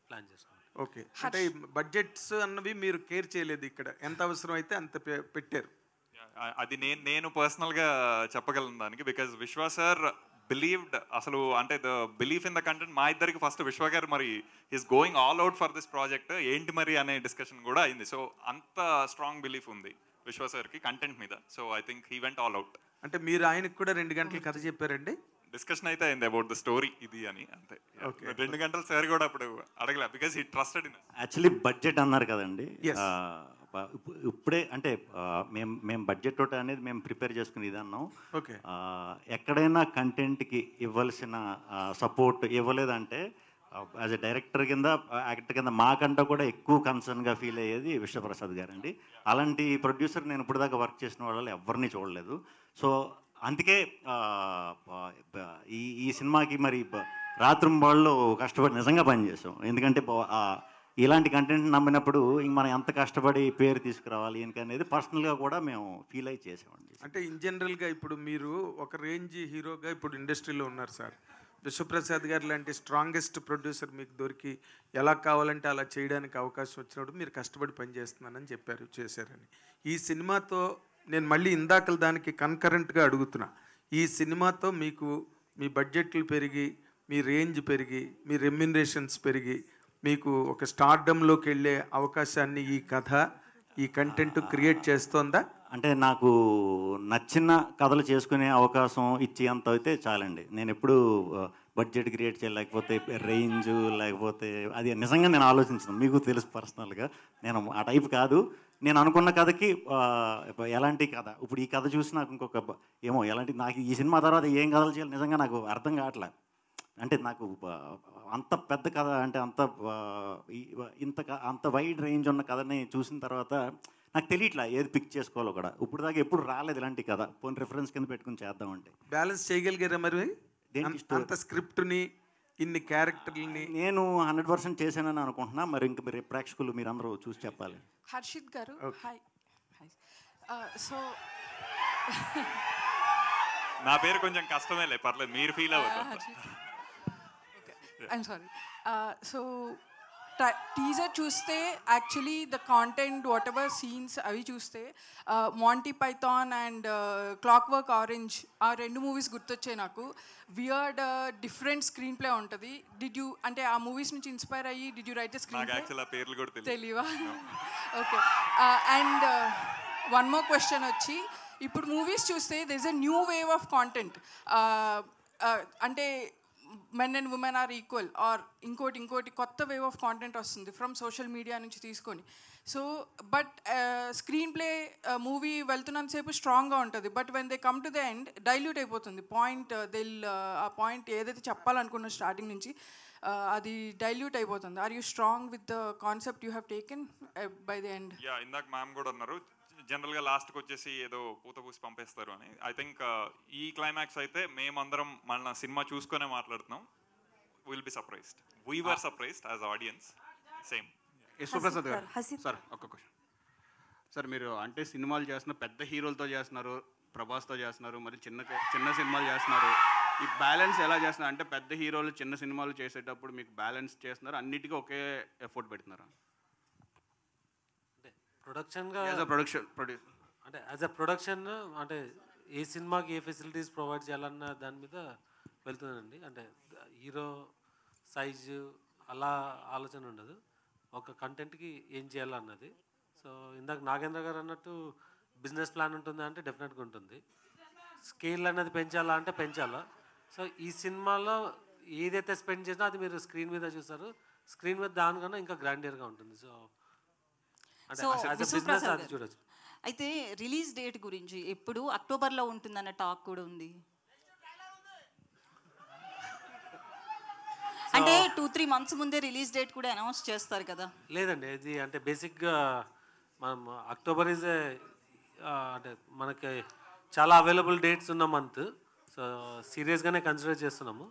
ప్లాన్ చేస్తాం. ఓకే, అంటే బడ్జెట్స్ అన్నవి మీరు కేర్ చేయలేదు, ఇక్కడ ఎంత అవసరం అయితే అంత పెట్టారు. అది నేను పర్సనల్గా చెప్పగలను దానికి. బికాజ్ విశ్వ సార్ బిలీవ్డ్, అసలు అంటే the belief in the content మా ఇద్దరికి ఫస్ట్ విశ్వ గారు మరి is going all out for this project ఏంటి మరి అనే డిస్కషన్ కూడా అయింది. సో అంత స్ట్రాంగ్ బిలీఫ్ ఉంది విశ్వ సార్కి కంటెంట్ మీద. So I think he went all out. అంటే మీరు ఆయనకు కూడా 2 గంటలు కథ చెప్పారండి? డిస్కషన్ అయితే అయింది అబౌట్ ద స్టోరీ ఇది అని, అంతే. 2 గంటలు సార్ కూడా అప్పుడు అడగలే, because he trusted in. Actually budget అన్నారు కదండి, ఇప్పుడే అంటే మేము బడ్జెట్ తోట అనేది మేము ప్రిపేర్ చేసుకుని ఇది అన్నాం. ఓకే, ఎక్కడైనా కంటెంట్కి ఇవ్వాల్సిన సపోర్ట్ ఇవ్వలేదంటే యాజ్ ఎ డైరెక్టర్ కింద, యాక్టర్ కింద మాకంటే కూడా ఎక్కువ కన్సర్న్గా ఫీల్ అయ్యేది విశ్వప్రసాద్ గారండి. అలాంటి ప్రొడ్యూసర్ నేను ఇప్పుడు దాకా వర్క్ చేసిన వాళ్ళు ఎవరిని చూడలేదు. సో అందుకే ఈ సినిమాకి మరి రాత్రింబాళ్ళు కష్టపడి నిజంగా పనిచేసాం. ఎందుకంటే ఇలాంటి కంటెంట్ నమ్మినప్పుడు ఇంక మనం ఎంత కష్టపడి పేరు తీసుకురావాలి అనేది పర్సనల్గా కూడా మేము ఫీల్ అయ్యి చేసామండి. అంటే ఇన్ జనరల్గా ఇప్పుడు మీరు ఒక రేంజ్ హీరోగా ఇప్పుడు ఇండస్ట్రీలో ఉన్నారు సార్. విశ్వప్రసాద్ గారు లాంటి స్ట్రాంగెస్ట్ ప్రొడ్యూసర్ మీకు దొరికి ఎలా కావాలంటే అలా చేయడానికి అవకాశం వచ్చినప్పుడు మీరు కష్టపడి పనిచేస్తున్నానని చెప్పారు, చేశారని. ఈ సినిమాతో నేను మళ్ళీ ఇందాకల దానికి కన్కరెంట్గా అడుగుతున్నా, ఈ సినిమాతో మీకు మీ బడ్జెట్లు పెరిగి, మీ రేంజ్ పెరిగి, మీ రెమ్యునరేషన్స్ పెరిగి, మీకు ఒక స్టార్డమ్లోకి వెళ్ళే అవకాశాన్ని ఈ కథ, ఈ కంటెంట్ క్రియేట్ చేస్తోందా? అంటే నాకు నచ్చిన కథలు చేసుకునే అవకాశం ఇచ్చేంత అయితే చాలండి. నేను ఎప్పుడు బడ్జెట్ క్రియేట్ చేయలేకపోతే రేంజ్ లేకపోతే అది నిజంగా నేను ఆలోచించను, మీకు తెలుసు పర్సనల్గా నేను ఆ టైప్ కాదు. నేను అనుకున్న కథకి ఎలాంటి కథ, ఇప్పుడు ఈ కథ చూసి నాకు ఇంకొక ఏమో ఎలాంటి, నాకు ఈ సినిమా తర్వాత ఏం కథలు చేయాలి నిజంగా నాకు అర్థం కావట్లే. అంటే నాకు అంత పెద్ద కథ అంటే అంత వైడ్ రేంజ్ ఉన్న కథని చూసిన తర్వాత నాకు తెలియట్లా ఏది పిక్ చేసుకోవాలో కూడా. ఇప్పుడు దాకా ఎప్పుడు రాలేదు ఇలాంటి కథ, పోనీ రిఫరెన్స్ కింద పెట్టుకుని చేద్దామంటే. బ్యాలెన్స్ చేయగలిగారా మరి అంత స్క్రిప్ట్ని, ఇన్ని క్యారెక్టర్లని? నేను 100% చేశానని అనుకుంటున్నా. మరి ఇంక మీరు ప్రేక్షకులు మీరు అందరూ చూసి చెప్పాలి. హర్షిత్ గారు, హాయ్. సో నా పేరు కొంచెం కష్టమేలే, పర్లేదు, మీరు ఫీల్ అవ్వదు. I'm sorry. సో టీజర్ చూస్తే actually the content whatever scenes అవి చూస్తే Monty Python and Clockwork Orange ఆ 2 మూవీస్ గుర్తొచ్చాయి నాకు. వియర్డ్ డిఫరెంట్ స్క్రీన్ ప్లే ఉంటుంది. డిడ్ యూ అంటే ఆ మూవీస్ నుంచి ఇన్స్పైర్ అయ్యి did you write a screenplay? తెలియవా? Okay. And one more question వచ్చి, ఇప్పుడు మూవీస్ చూస్తే this a new wave of content. అంటే men and women are equal are ఇంకోటి కొత్త వేవ్ ఆఫ్ కాంటెంట్ వస్తుంది ఫ్రమ్ సోషల్ మీడియా నుంచి తీసుకొని. So but screenplay movie వెళ్తున్నంతసేపు స్ట్రాంగ్గా ఉంటుంది, but when they come to the end dilute అయిపోతుంది పాయింట్. ఆ పాయింట్ ఏదైతే చెప్పాలనుకున్న స్టార్టింగ్ నుంచి అది డైల్యూట్ అయిపోతుంది. Are you strong with the concept you have taken by the end? Yeah, ఇందాక మ్యామ్ కూడా అన్నారు జనరల్గా లాస్ట్కి వచ్చేసి ఏదో పూత పూసి పంపేస్తారు అని. ఐ థింక్ ఈ క్లైమాక్స్ అయితే మేమందరం మన సినిమా చూసుకునే మాట్లాడుతున్నాం. Will be surprised. We were surprised as audience. Same. Yashwaprasad గారు సార్ ఒక్క క్వశ్చన్ సార్. మీరు అంటే సినిమాలు చేస్తున్నారు, పెద్ద హీరోలతో చేస్తున్నారు, ప్రభాస్తో చేస్తున్నారు, మరి చిన్న సినిమాలు చేస్తున్నారు. ఈ బ్యాలెన్స్ ఎలా చేస్తున్నారు? అంటే పెద్ద హీరోలు చిన్న సినిమాలు చేసేటప్పుడు మీకు బ్యాలెన్స్ చేస్తున్నారు, అన్నిటికీ ఒకే ఎఫర్ట్ పెడుతున్నారా? అంటే ప్రొడక్షన్గా అంటే యాజ్ అ ప్రొడక్షన్ అంటే ఏ సినిమాకి ఏ ఫెసిలిటీస్ ప్రొవైడ్ చేయాలన్న దాని మీద వెళ్తుందండి. అంటే హీరో సైజు అలా ఆలోచన ఉండదు, ఒక కంటెంట్కి ఏం చేయాలన్నది. సో ఇందాక నాగేంద్ర గారు అన్నట్టు బిజినెస్ ప్లాన్ ఉంటుంది అంటే డెఫినెట్గా ఉంటుంది. స్కేల్ అనేది పెంచాలా అంటే పెంచాలా. సో ఈ సినిమాలో ఏదైతే స్పెండ్ చేసినా అది మీరు స్క్రీన్ మీద చూస్తారు, స్క్రీన్ మీద దానికన్నా ఇంకా గ్రాండియర్గా ఉంటుంది. సో అంటే యాజ్ అ బిజినెస్ అది చూడొచ్చు. అయితే రిలీజ్ డేట్ గురించి ఎప్పుడు అక్టోబర్లో ఉంటుందన్న టాక్ కూడా ఉంది. అంటే 2-3 months ముందే రిలీజ్ డేట్ కూడా అనౌన్స్ చేస్తారు కదా? లేదండి, ఇది అంటే బేసిక్గా మనం అక్టోబర్ ఈజ్ అంటే మనకి చాలా అవైలబుల్ డేట్స్ ఉన్న మంత్. సో సీరియస్గానే కన్సిడర్ చేస్తున్నాము.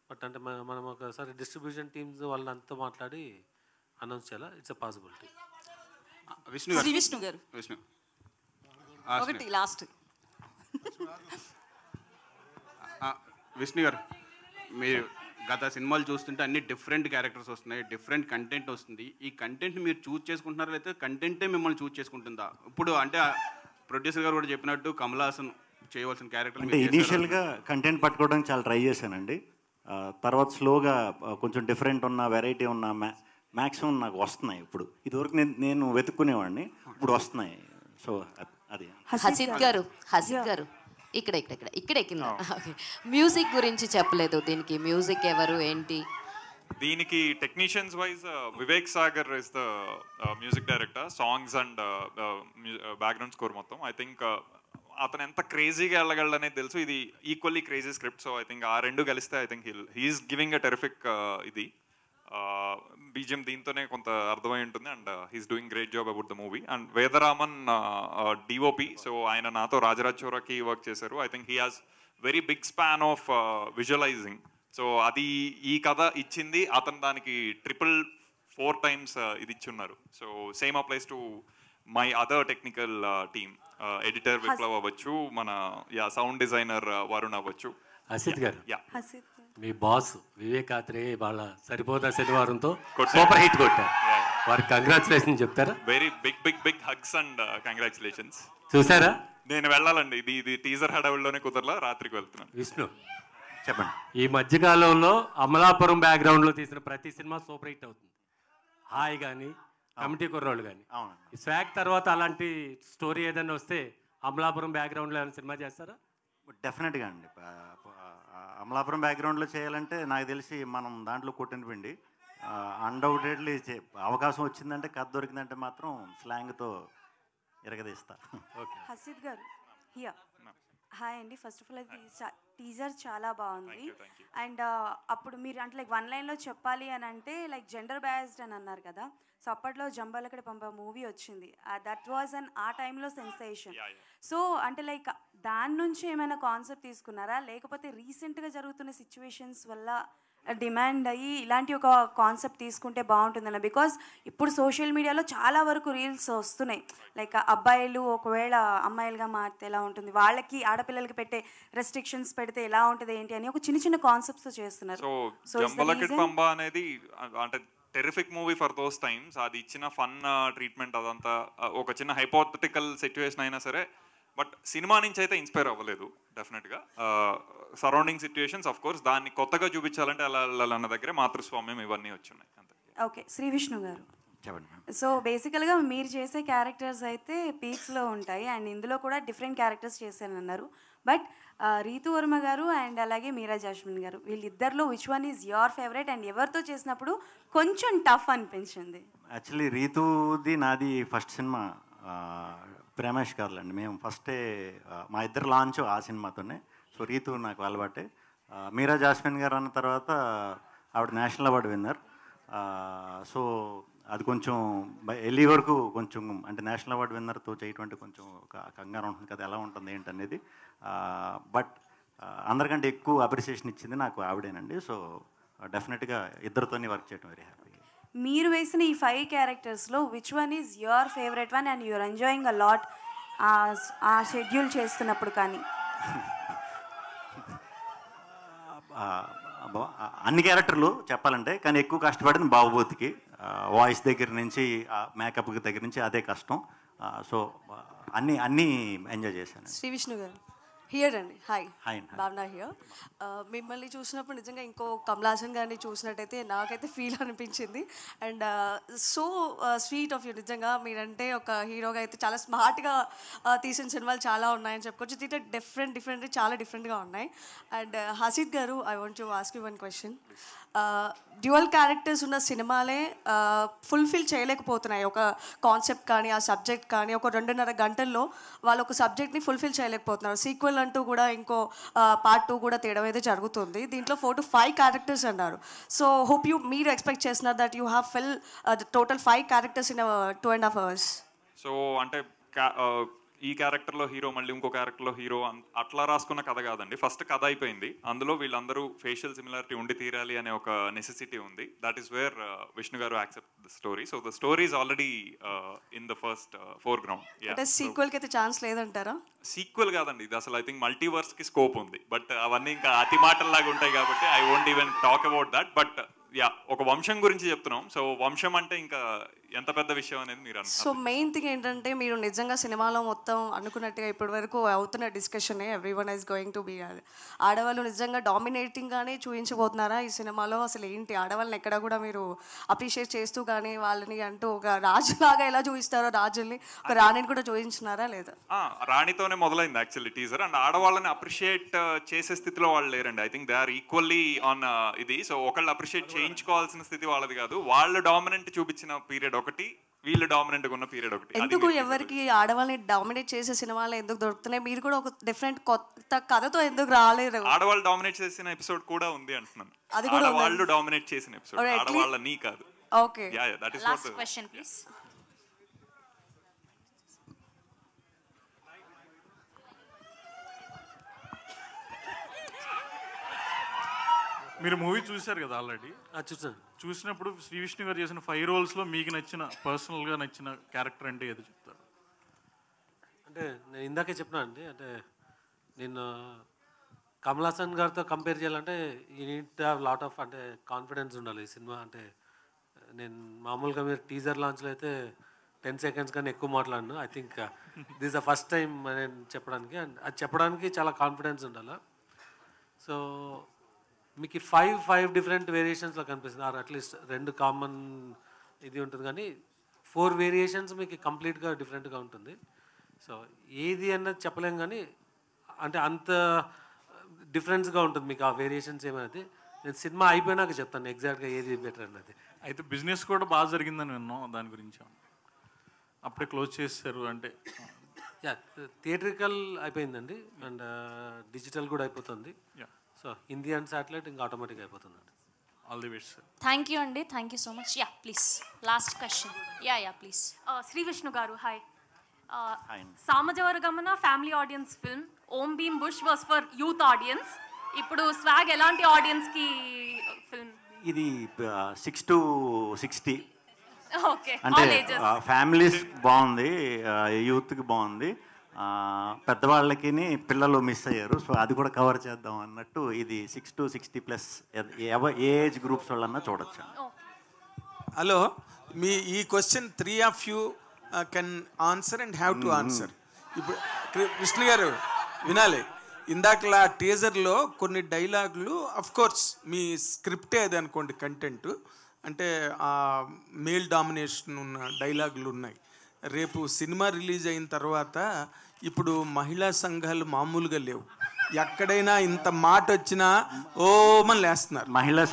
బట్ అంటే మనం ఒకసారి డిస్ట్రిబ్యూషన్ టీమ్స్ వాళ్ళంతా మాట్లాడి అనౌన్స్ చేయాలా, ఇట్స్ ఎ పాసిబిలిటీ. విష్ణు గారు ఒకటి లాస్ట్. విష్ణు గారు, మీరు గత సినిమాలు చూస్తుంటే అన్ని డిఫరెంట్ క్యారెక్టర్స్ వస్తున్నాయి, డిఫరెంట్ కంటెంట్ వస్తుంది. ఈ కంటెంట్ మీరు చూస్ చేసుకుంటున్నారా లేకపోతే కంటెంటే మిమ్మల్ని చూస్ చేసుకుంటుందా? ఇప్పుడు అంటే ప్రొడ్యూసర్ గారు కూడా చెప్పినట్టు కమల్ హాసన్ చేయవలసిన క్యారెక్టర్ అంటే ఇనీషియల్గా కంటెంట్ పట్టుకోవడానికి చాలా ట్రై చేశానండి. తర్వాత స్లోగా కొంచెం డిఫరెంట్ ఉన్న వెరైటీ ఉన్న మ్యాక్సిమం నాకు వస్తున్నాయి. ఇప్పుడు ఇదివరకు నేను వెతుక్కునేవాడిని, ఇప్పుడు వస్తున్నాయి. సో అది. హసిద్ గారు ఇక్కడ మ్యూజిక్ గురించి చెప్పలేదు. దీనికి మ్యూజిక్ ఎవరు ఏంటి? దీనికి technicians wise Vivek Sagar is the music director, songs and background score మొత్తం. ఐ థింక్ అతను ఎంత క్రేజీగా వెళ్ళగలడు అనేది తెలుసు. ఇది equally crazy script. So I think ఆ రెండు కలిస్తే I think he's giving a terrific ఇది బీజిఎం దీంతోనే కొంత అర్థమై ఉంటుంది. And he's doing great job about the movie. And Vedaraman DOP, so ఆయన నాతో రాజరాజ్ చోరాకి వర్క్ చేశారు. I think he has very big span of visualising. So అది ఈ కథ ఇచ్చింది, అతను దానికి 4 times ఇది ఇచ్చున్నారు. So same applies to my other technical team, editor Viplav అవ్వచ్చు, మన సౌండ్ డిజైనర్ వరుణ్ అవ్వచ్చు. హసిద్ గారు, మీ బాస్ వివేక్ ఆత్రేయ వాళ్ళ సరిపోదా శనివారంతో సూపర్ హిట్ కొట్టారు. వారికి కంగ్రాచులేషన్ చెప్తారా? Very big hugs and congratulations. చూసారా? నేను వెళ్ళాలండి, ఇది టీజర్ హడావుల్లోనే కుదరలా, రాత్రికి వెళ్తున్నాను. విష్ణు చెప్పండి. ఈ మధ్యకాలంలో అమలాపురం బ్యాక్గ్రౌండ్లో తీసిన ప్రతి సినిమా సూపర్ హిట్ అవుతుంది. హాయ్ కానీ కమిటీ కుర్రోళ్ళు కానీ. ఈ స్వాగ్ తర్వాత అలాంటి స్టోరీ ఏదైనా వస్తే అమలాపురం బ్యాక్గ్రౌండ్లో ఏమైనా సినిమా చేస్తారా? డెఫినెట్గా అండి. అమలాపురం బ్యాక్గ్రౌండ్లో చేయాలంటే నాకు తెలిసి మనం దాంట్లో కొట్టిన పిండి. అన్డౌటెడ్లీ అవకాశం వచ్చిందంటే, కథ దొరికిందంటే మాత్రం స్లాంగ్తో ఇరగదీస్తా. హసిద్ గారు హాయ్ అండి. ఫస్ట్ ఆఫ్ ఆల్ అది టీజర్ చాలా బాగుంది. అండ్ అప్పుడు మీరు అంటే లైక్ 1 lineలో చెప్పాలి అని అంటే లైక్ జెండర్ బయాస్డ్ అని అన్నారు కదా. సో అప్పట్లో జంబాలకడ పంప మూవీ వచ్చింది, దట్ వాజ్ ఆ టైంలో సెన్సేషన్. సో అంటే లైక్ దాని నుంచి ఏమైనా కాన్సెప్ట్ తీసుకున్నారా, లేకపోతే రీసెంట్గా జరుగుతున్న సిచ్యువేషన్స్ వల్ల డిమాండ్ అయ్యి ఇలాంటి ఒక కాన్సెప్ట్ తీసుకుంటే బాగుంటుందన్న? బికాజ్ ఇప్పుడు సోషల్ మీడియాలో చాలా వరకు రీల్స్ వస్తున్నాయి, లైక్ అబ్బాయిలు ఒకవేళ అమ్మాయిలుగా మారితే ఎలా ఉంటుంది, వాళ్ళకి ఆడపిల్లలకి పెట్టే రెస్ట్రిక్షన్స్ పెడితే ఎలా ఉంటుంది ఏంటి అని ఒక చిన్న కాన్సెప్ట్స్ చేస్తున్నారు. సో జంబలకడ్ పంబ అనేది అంటే terrific movie for those times. అది ఇచ్చిన ఫన్ ట్రీట్మెంట్ అదంతా ఒక చిన్న హైపోథెటికల్ సిచ్యువేషన్ అయినా సరే, బట్ సినిమా నుంచి అయితే ఇన్స్పైర్ అవ్వలేదు డెఫినెట్గా. సరౌండింగ్ సిచ్యువేషన్స్ ఆఫ్ కోర్స్ దాన్ని కొత్తగా చూపించాలంటే అలా వెళ్ళాలన్న దగ్గరే మాతృస్వామ్యం ఇవన్నీ వచ్చున్నాయి. ఓకే, శ్రీ విష్ణు గారు చెప్పండి. సో బేసికల్గా మీరు చేసే క్యారెక్టర్స్ అయితే పీక్స్లో ఉంటాయి, అండ్ ఇందులో కూడా డిఫరెంట్ క్యారెక్టర్స్ చేశానన్నారు. బట్ రీతు వర్మ గారు అండ్ అలాగే మీరా జాస్మిన్ గారు, వీళ్ళిద్దరిలో which one is your favourite and ఎవరితో చేసినప్పుడు కొంచెం టఫ్ అనిపించింది? యాక్చువల్లీ రీతుది నాది ఫస్ట్ సినిమా ప్రేమేష్ కాదులండి. మేము ఫస్టే మా ఇద్దరు లాంచ్ ఆ సినిమాతోనే. సో రీతు నాకు అలవాటే. మీరా జాస్మిన్ గారు అన్న తర్వాత ఆవిడ నేషనల్ అవార్డు విన్నర్. సో అది కొంచెం వెళ్ళి వరకు కొంచెం అంటే నేషనల్ అవార్డు విన్నర్తో చేయటం అంటే కొంచెం ఒక కంగారు ఉంటుంది కదా, ఎలా ఉంటుంది ఏంటనేది. బట్ అందరికంటే ఎక్కువ అప్రిసియేషన్ ఇచ్చింది నాకు ఆవిడేనండి. సో డెఫినెట్గా ఇద్దరితోనే వర్క్ చేయడం వెరీ హ్యాపీ. మీరు వేసిన ఈ 5 క్యారెక్టర్స్లో which one is your favourite one and you are enjoying a lot ఆ షెడ్యూల్ చేస్తున్నప్పుడు? కానీ అన్ని క్యారెక్టర్లు చెప్పాలంటే, కానీ ఎక్కువ కష్టపడింది బాబుబోతికి. వాయిస్ దగ్గర నుంచి మేకప్ దగ్గర నుంచి అదే కష్టం. సో అన్నీ ఎంజాయ్ చేశాను. శ్రీ విష్ణు గారు హియర్ అండి. Hi, hi. భావన హియర్. మిమ్మల్ని చూసినప్పుడు నిజంగా ఇంకో కమల్ హాసన్ గారిని చూసినట్టయితే నాకైతే ఫీల్ అనిపించింది. And so sweet of you. నిజంగా మీరంటే ఒక హీరోగా అయితే చాలా స్మార్ట్గా తీసిన సినిమాలు చాలా ఉన్నాయని చెప్పుకోవచ్చు. దీంట్లో డిఫరెంట్ చాలా డిఫరెంట్గా ఉన్నాయి. అండ్ హసీద్ గారు, I want to ask you one question. Dual characters ఉన్న సినిమాలే ఫుల్ఫిల్ చేయలేకపోతున్నాయి. ఒక కాన్సెప్ట్ కానీ ఆ సబ్జెక్ట్ కానీ ఒక 2.5 గంటల్లో వాళ్ళు ఒక సబ్జెక్ట్ని ఫుల్ఫిల్ చేయలేకపోతున్నారు. సీక్వెల్ అంటూ కూడా ఇంకో పార్ట్ 2 కూడా తేడం అయితే జరుగుతుంది. దీంట్లో 4 to 5 క్యారెక్టర్స్ అన్నారు. సో హోప్ మీరు ఎక్స్పెక్ట్ చేస్తున్నారు that you have fill total 5 characters in 2.5 hours. So అంటే ఈ క్యారెక్టర్లో హీరో మళ్ళీ ఇంకో క్యారెక్టర్లో హీరో అట్లా రాసుకున్న కథ కాదండి. ఫస్ట్ కథ అయిపోయింది, అందులో వీళ్ళందరూ ఫేషియల్ సిమిలారిటీ ఉండి తీరాలి అనే ఒక నెసెసిటీ ఉంది. దట్ ఈస్ వేర్ విష్ణు గారు accept the story. So the story is already in the first foreground. అంటే సీక్వెల్కి అయితే ఛాన్స్ లేదంటారా? సీక్వెల్ కాదండి ఇది, అసలు ఐ థింక్ మల్టీవర్స్కి స్కోప్ ఉంది. బట్ అవన్నీ ఇంకా అతి మాటల్లాగా ఉంటాయి కాబట్టి I won't even talk about that. But ఒక వంశం గురించి చెప్తున్నాం. సో వంశం అంటే ఇంకా ఎంత పెద్ద విషయం అనేది మీరు అన్నారు. సో మెయిన్ థింగ్ ఏంటంటే మీరు నిజంగా సినిమాలో మొత్తం అనుకున్నట్టుగా ఇప్పటి వరకు అవుతున్న discussion every one is going to be ఆడవాళ్ళు నిజంగా డామినేటింగ్గానే చూపించబోతున్నారా ఈ సినిమాలో? అసలు ఏంటి ఆడవాళ్ళని ఎక్కడ కూడా మీరు అప్రిషియేట్ చేస్తూ కానీ వాళ్ళని అంటూ ఒక రాజులాగా ఎలా చూపిస్తారో రాజుల్ని ఒక రాణిని కూడా చూపించినారా లేదా? రాణితోనే మొదలైంది యాక్చువల్లీ టీజర్. అండ్ ఆడవాళ్ళని అప్రిషియేట్ చేసే స్థితిలో వాళ్ళు లేరండి. I think they are equally on ఇది. సో ఒకళ్ళు అప్రిషియేట్ చేయించుకోవాల్సిన స్థితి వాళ్ళది కాదు. వాళ్ళు డామినెంట్ చూపించిన పీరియడ్ ఒకటి, వీళ్ళు డామినెంట్గా ఉన్న పీరియడ్ ఒకటి. ఎందుకు ఎవరికి ఆడవాళ్ళని డామినేట్ చేసే సినిమాలు ఎందుకు దొరుకుతున్నాయి? మీరు కూడా ఒక డిఫరెంట్ కొత్త కథతో ఎందుకు రాలేరు? ఆడవాళ్ళు డామినేట్ చేసిన ఎపిసోడ్ కూడా ఉంది అంటున్నాను. అది కూడా వాళ్ళు డామినేట్ చేసిన ఎపిసోడ్, ఆడవాళ్ళని కాదు. Okay, that is last question please. మీరు మూవీ చూశారు కదా ఆల్రెడీ? చూసాను. చూసినప్పుడు శ్రీ విష్ణు గారు చేసిన 5 రోల్స్లో మీకు నచ్చిన పర్సనల్గా నచ్చిన క్యారెక్టర్ అంటే ఏదో చెప్తారు? అంటే నేను ఇందాకే చెప్పినా అండి, అంటే నేను కమల్ హాసన్ గారితో కంపేర్ చేయాలంటే ఈ need to have lot of అంటే కాన్ఫిడెన్స్ ఉండాలి ఈ సినిమా. అంటే నేను మామూలుగా మీరు టీజర్ లాంచ్లో అయితే 10 seconds కానీ ఎక్కువ మాట్లాడను. I think this the first time నేను చెప్పడానికి, అండ్ అది చెప్పడానికి చాలా కాన్ఫిడెన్స్ ఉండాలి. సో మీకు 5 డిఫరెంట్ వేరియేషన్స్లో కనిపిస్తుంది, ఆర్ అట్లీస్ట్ 2 కామన్ ఇది ఉంటుంది, కానీ 4 వేరియేషన్స్ మీకు కంప్లీట్గా డిఫరెంట్గా ఉంటుంది. సో ఏది అన్నది చెప్పలేం, కానీ అంటే అంత డిఫరెన్స్గా ఉంటుంది మీకు ఆ వేరియేషన్స్ ఏమైనా. నేను సినిమా అయిపోయినాక చెప్తాను ఎగ్జాక్ట్గా ఏది బెటర్ అన్నది. అయితే బిజినెస్ కూడా బాగా జరిగిందని విన్నాం, దాని గురించి అప్పుడే క్లోజ్ చేస్తారు అంటే? థియేట్రికల్ అయిపోయిందండి, అండ్ డిజిటల్ కూడా అయిపోతుంది. సో హిందీ అండ్ శాటిలైట్ ఇంకా ఆటోమేటిక్ అయిపోతుందండి. All the best sir. Thank you అండి, thank you so much. Yeah please last question. Yeah please. Sree Vishnu గారు hi. Samajavaragamana family audience film, Om Bheem Bush was for youth audience. ఇప్పుడు Swag ఎలాంటి ఆడియన్స్కి film? ఇది 6 to 60 ఓకే, అంటే families బాగుంది, యూత్కి బాగుంది, పెద్దవాళ్ళకి పిల్లలు మిస్ అయ్యారు. సో అది కూడా కవర్ చేద్దాం అన్నట్టు ఇది 6 to 60+ ఏ ఏజ్ గ్రూప్స్ వాళ్ళన్నా చూడొచ్చు. హలో, మీ ఈ question 3 of you can answer and have to answer. ఇప్పుడు విష్ణు గారు వినాలి, ఇందాకలా టీజర్లో కొన్ని డైలాగులు కోర్స్ మీ స్క్రిప్టే అది అనుకోండి, కంటెంట్ అంటే మేల్ డామినేషన్ ఉన్న డైలాగులు ఉన్నాయి. రేపు సినిమా రిలీజ్ అయిన తర్వాత ఇప్పుడు మహిళా సంఘాలు మామూలుగా లేవు. ఎక్కడైనా ఇంత మాట వచ్చినా ఓమని లేస్తున్నారు. మహిళా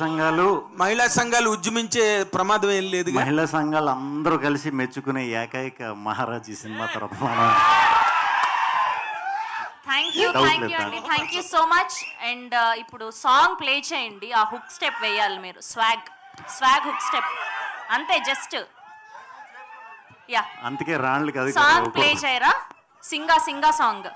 సంఘాలు ఉద్యమించే ప్రమాదం ఏం లేదు. మహిళా సంఘాలు అందరూ కలిసి మెచ్చుకునే ఏకైక మహారాజ్ ఈ సినిమా తరఫున. థ్యాంక్ యూ అండి, thank you so much. And ఇప్పుడు సాంగ్ ప్లే చేయండి, ఆ హుక్ స్టెప్ వేయాలి మీరు. స్వాగ్ హుక్ స్టెప్ అంతే, జస్ట్ యా. అందుకే రాళ్ళు కాదు, సాంగ్ ప్లే చేయరా? సింగా సాంగ్.